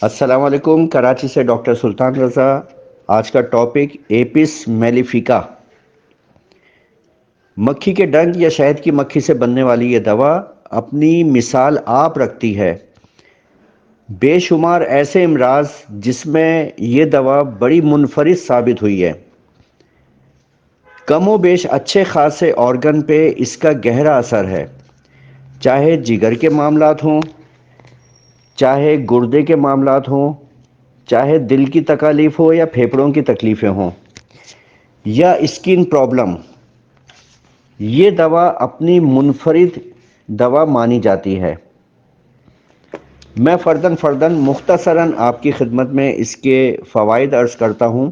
السلام علیکم، کراچی سے ڈاکٹر سلطان رضا۔ آج کا ٹاپک ایپس میلیفیکا، مکھی کے ڈنک یا شہد کی مکھی سے بننے والی یہ دوا اپنی مثال آپ رکھتی ہے بے شمار ایسے امراض جس میں یہ دوا بڑی منفرد ثابت ہوئی ہے۔ کم و بیش اچھے خاصے آرگن پہ اس کا گہرا اثر ہے، چاہے جگر کے معاملات ہوں، چاہے گردے کے معاملات ہوں، چاہے دل کی تکالیف ہو یا پھیپھڑوں کی تکلیفیں ہوں یا اسکن پرابلم۔ یہ دوا اپنی منفرد دوا مانی جاتی ہے۔ میں فرداً مختصراً آپ کی خدمت میں اس کے فوائد عرض کرتا ہوں۔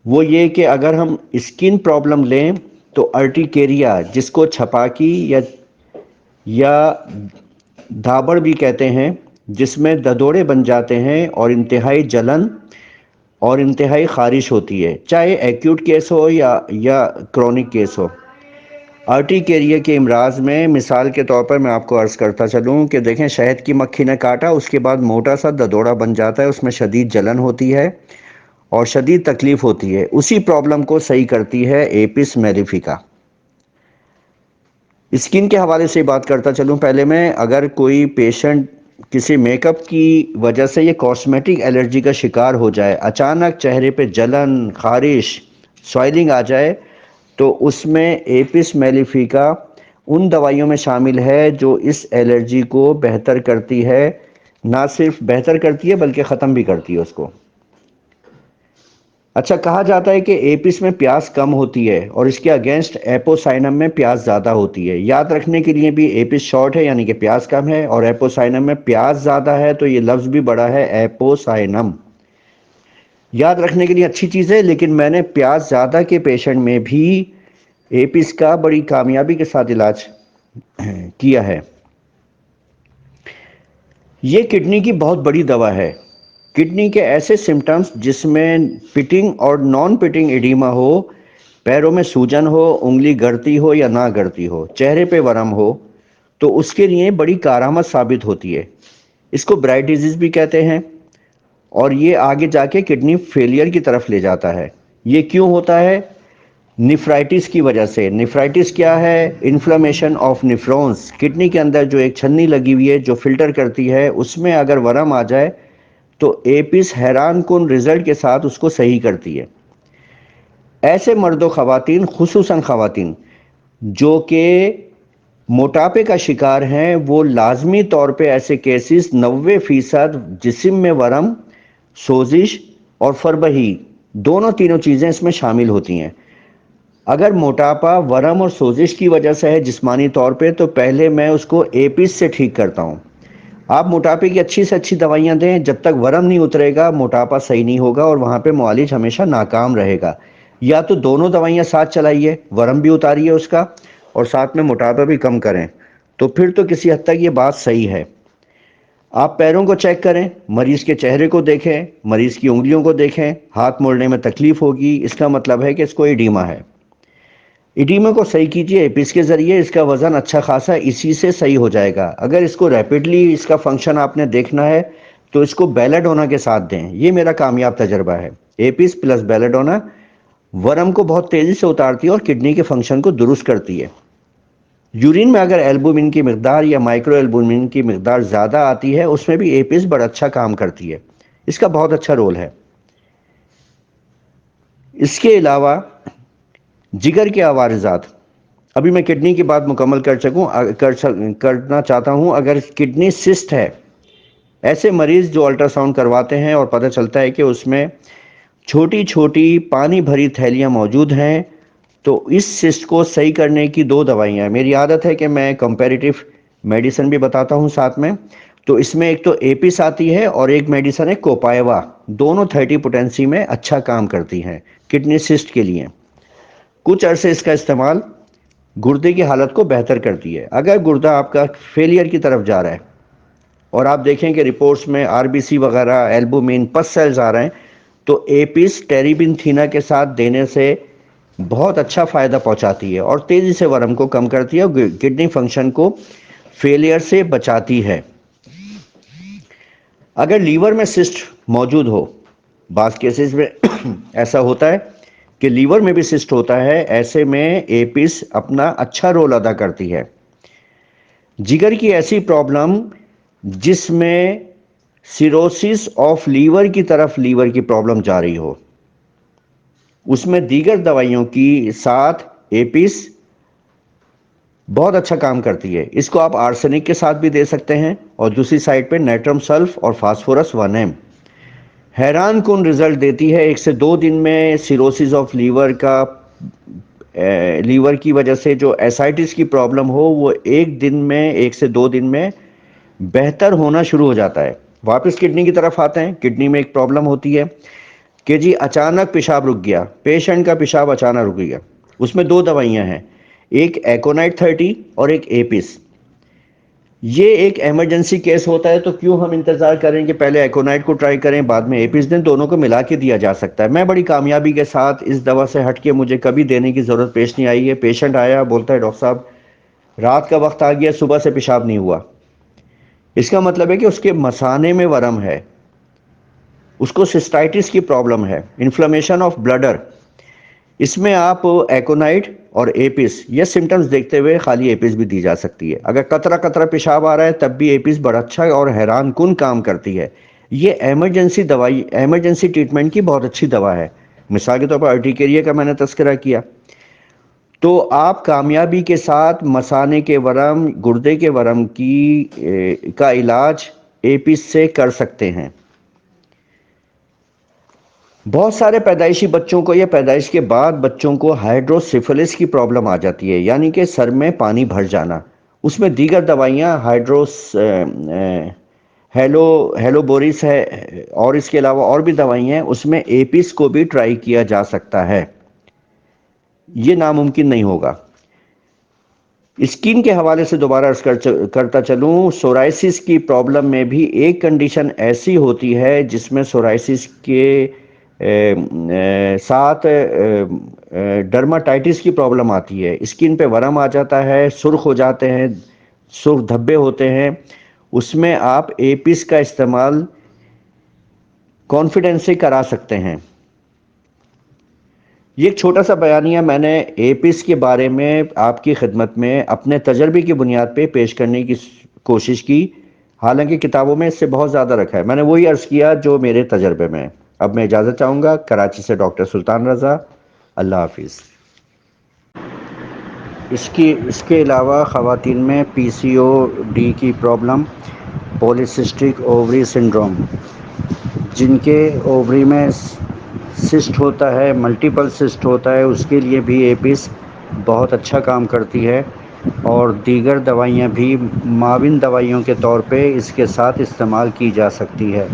وہ یہ کہ اگر ہم اسکن پرابلم لیں تو ارٹیکیریا، جس کو چھپاکی یا دھابڑ بھی کہتے ہیں، جس میں ددوڑے بن جاتے ہیں اور انتہائی جلن اور انتہائی خارش ہوتی ہے، چاہے ایکیوٹ کیس ہو یا کرونک کیس ہو۔ ارٹیکیریا کے امراض میں مثال کے طور پر میں آپ کو عرض کرتا چلوں کہ دیکھیں، شہد کی مکھی نے کاٹا، اس کے بعد موٹا سا ددوڑا بن جاتا ہے، اس میں شدید جلن ہوتی ہے اور شدید تکلیف ہوتی ہے۔ اسی پرابلم کو صحیح کرتی ہے ایپس میلیفیکا۔ اسکن کے حوالے سے بات کرتا چلوں پہلے میں، اگر کوئی پیشنٹ کسی میک اپ کی وجہ سے یہ کاسمیٹک الرجی کا شکار ہو جائے، اچانک چہرے پہ جلن، خارش، سوائلنگ آ جائے، تو اس میں ایپس میلیفیکا ان دوائیوں میں شامل ہے جو اس الرجی کو بہتر کرتی ہے۔ نہ صرف بہتر کرتی ہے بلکہ ختم بھی کرتی ہے اس کو۔ اچھا، کہا جاتا ہے کہ ایپس میں پیاس کم ہوتی ہے اور اس کے اگینسٹ ایپوسائنم میں پیاس زیادہ ہوتی ہے۔ یاد رکھنے کے لیے بھی، ایپس شارٹ ہے یعنی کہ پیاس کم ہے، اور ایپوسائنم میں پیاس زیادہ ہے، تو یہ لفظ بھی بڑا ہے، ایپوسائنم۔ یاد رکھنے کے لیے اچھی چیز ہے، لیکن میں نے پیاس زیادہ کے پیشنٹ میں بھی ایپس کا بڑی کامیابی کے ساتھ علاج کیا ہے۔ یہ کڈنی کی بہت بڑی دوا ہے۔ کڈنی کے ایسے سمٹمز جس میں پٹنگ اور نان پٹنگ ایڈیما ہو، پیروں میں سوجن ہو، انگلی گرتی ہو یا نہ گرتی ہو، چہرے پہ ورم ہو، تو اس کے لیے بڑی کارآمد ثابت ہوتی ہے۔ اس کو برائٹ ڈیزیز بھی کہتے ہیں، اور یہ آگے جا کے کڈنی فیلئر کی طرف لے جاتا ہے۔ یہ کیوں ہوتا ہے؟ نیفرائٹس کی وجہ سے۔ نیفرائٹس کیا ہے؟ Inflammation of نیفرونز۔ کڈنی کے اندر جو ایک چھنی لگی ہوئی ہے جو فلٹر کرتی ہے، اس میں اگر ورم آ جائے تو ایپس حیران کن رزلٹ کے ساتھ اس کو صحیح کرتی ہے۔ ایسے مرد و خواتین، خصوصاً خواتین جو کہ موٹاپے کا شکار ہیں، وہ لازمی طور پہ ایسے کیسز 90% جسم میں ورم، سوزش اور فربہی، دونوں تینوں چیزیں اس میں شامل ہوتی ہیں۔ اگر موٹاپا ورم اور سوزش کی وجہ سے ہے جسمانی طور پہ، تو پہلے میں اس کو ایپس سے ٹھیک کرتا ہوں۔ آپ موٹاپے کی اچھی سے اچھی دوائیاں دیں، جب تک ورم نہیں اترے گا موٹاپا صحیح نہیں ہوگا، اور وہاں پہ معالج ہمیشہ ناکام رہے گا۔ یا تو دونوں دوائیاں ساتھ چلائیے، ورم بھی اتاریے اس کا اور ساتھ میں موٹاپا بھی کم کریں، تو پھر تو کسی حد تک یہ بات صحیح ہے۔ آپ پیروں کو چیک کریں، مریض کے چہرے کو دیکھیں، مریض کی انگلیوں کو دیکھیں، ہاتھ موڑنے میں تکلیف ہوگی، اس کا مطلب ہے کہ اس کو ایڈیما ہے۔ ایڈیما کو صحیح کیجئے ایپس کے ذریعے، اس کا وزن اچھا خاصا اسی سے صحیح ہو جائے گا۔ اگر اس کو ریپڈلی اس کا فنکشن آپ نے دیکھنا ہے تو اس کو بیلاڈونا کے ساتھ دیں۔ یہ میرا کامیاب تجربہ ہے۔ ایپس پلس بیلاڈونا ورم کو بہت تیزی سے اتارتی ہے اور کڈنی کے فنکشن کو درست کرتی ہے۔ یورین میں اگر ایلبومن کی مقدار یا مائکرو ایلبومن کی مقدار زیادہ آتی ہے، اس میں بھی ایپس بڑا اچھا کام کرتی ہے۔ اس کا بہت اچھا رول ہے۔ اس کے علاوہ جگر کے عوارضات، ابھی میں کڈنی کی بات مکمل کرنا چاہتا ہوں۔ اگر کڈنی سسٹ ہے، ایسے مریض جو الٹرا ساؤنڈ کرواتے ہیں اور پتہ چلتا ہے کہ اس میں چھوٹی چھوٹی پانی بھری تھیلیاں موجود ہیں، تو اس سسٹ کو صحیح کرنے کی 2 دوائیاں ہیں۔ میری عادت ہے کہ میں کمپیریٹیو میڈیسن بھی بتاتا ہوں ساتھ میں، تو اس میں ایک تو ایپس آتی ہے اور ایک میڈیسن ہے کوپائیوا۔ دونوں 30 پوٹینسی میں اچھا کام کرتی ہیں کڈنی سسٹ کے لیے۔ کچھ عرصے اس کا استعمال گردے کی حالت کو بہتر کرتی ہے۔ اگر گردہ آپ کا فیلئر کی طرف جا رہا ہے اور آپ دیکھیں کہ رپورٹس میں آر بی سی وغیرہ، ایلبومین، پس سیلز آ رہے ہیں، تو ایپس ٹیریبن تھینا کے ساتھ دینے سے بہت اچھا فائدہ پہنچاتی ہے اور تیزی سے ورم کو کم کرتی ہے اور کڈنی فنکشن کو فیلئر سے بچاتی ہے۔ اگر لیور میں سسٹ موجود ہو، بعض کیسز میں ایسا ہوتا ہے کہ لیور میں بھی سسٹ ہوتا ہے، ایسے میں ایپس اپنا اچھا رول ادا کرتی ہے۔ جگر کی ایسی پرابلم جس میں سیروسس آف لیور کی طرف لیور کی پرابلم جا رہی ہو، اس میں دیگر دوائیوں کی ساتھ ایپس بہت اچھا کام کرتی ہے۔ اس کو آپ آرسینک کے ساتھ بھی دے سکتے ہیں، اور دوسری سائڈ پہ نیٹرم سلف اور فاسفورس 1M حیران کن رزلٹ دیتی ہے۔ 1 سے 2 دن میں سیروسس آف لیور کا لیور کی وجہ سے جو ایسائٹس کی پرابلم ہو، وہ 1 سے 2 دن میں بہتر ہونا شروع ہو جاتا ہے۔ واپس کڈنی کی طرف آتے ہیں۔ کڈنی میں ایک پرابلم ہوتی ہے کہ جی اچانک پیشاب رک گیا، پیشنٹ کا پیشاب اچانک رک گیا۔ اس میں 2 دوائیاں ہیں، ایک ایکونائٹ 30 اور ایک ایپس۔ یہ ایک ایمرجنسی کیس ہوتا ہے تو کیوں ہم انتظار کریں کہ پہلے ایکونائٹ کو ٹرائی کریں بعد میں ایپس دیں؟ دونوں کو ملا کے دیا جا سکتا ہے۔ میں بڑی کامیابی کے ساتھ اس دوا سے ہٹ کے مجھے کبھی دینے کی ضرورت پیش نہیں آئی ہے۔ پیشنٹ آیا بولتا ہے ڈاکٹر صاحب رات کا وقت آ گیا، صبح سے پیشاب نہیں ہوا۔ اس کا مطلب ہے کہ اس کے مثانے میں ورم ہے، اس کو سسٹائٹس کی پرابلم ہے، انفلیمیشن آف بلڈر۔ اس میں آپ ایکونائٹ اور ایپس یہ سمٹمز دیکھتے ہوئے خالی ایپس بھی دی جا سکتی ہے۔ اگر قطرہ قطرہ پیشاب آ رہا ہے تب بھی ایپس بڑا اچھا اور حیران کن کام کرتی ہے۔ یہ ایمرجنسی دوائی، ایمرجنسی ٹریٹمنٹ کی بہت اچھی دوا ہے۔ مثال کے طور پر ارٹیکیریا کا میں نے تذکرہ کیا، تو آپ کامیابی کے ساتھ مثانے کے ورم، گردے کے ورم کا علاج ایپس سے کر سکتے ہیں۔ بہت سارے پیدائشی بچوں کو یا پیدائش کے بعد بچوں کو ہائیڈروسیفلس کی پرابلم آ جاتی ہے، یعنی کہ سر میں پانی بھر جانا۔ اس میں دیگر دوائیاں ہیلو بورس ہے، اور اس کے علاوہ اور بھی دوائیاں ہیں، اس میں ایپس کو بھی ٹرائی کیا جا سکتا ہے، یہ ناممکن نہیں ہوگا۔ اسکن کے حوالے سے دوبارہ عرض کرتا چلوں، سورائسس کی پرابلم میں بھی ایک کنڈیشن ایسی ہوتی ہے جس میں سورائسس کے ساتھ ڈرماٹائٹس کی پرابلم آتی ہے۔ اسکن پہ ورم آ جاتا ہے، سرخ ہو جاتے ہیں، سرخ دھبے ہوتے ہیں۔ اس میں آپ ایپس کا استعمال کانفیڈنس سے کرا سکتے ہیں۔ یہ ایک چھوٹا سا بیانیہ میں نے ایپس کے بارے میں آپ کی خدمت میں اپنے تجربے کی بنیاد پہ پیش کرنے کی کوشش کی، حالانکہ کتابوں میں اس سے بہت زیادہ رکھا ہے۔ میں نے وہی عرض کیا جو میرے تجربے میں ہے۔ اب میں اجازت چاہوں گا۔ کراچی سے ڈاکٹر سلطان رضا، اللہ حافظ۔ اس کے علاوہ خواتین میں پی سی او ڈی کی پرابلم، پولیسسٹک اووری سنڈروم، جن کے اووری میں سسٹ ہوتا ہے، ملٹیپل سسٹ ہوتا ہے، اس کے لیے بھی ایپس بہت اچھا کام کرتی ہے، اور دیگر دوائیاں بھی معاون دوائیوں کے طور پہ اس کے ساتھ استعمال کی جا سکتی ہے۔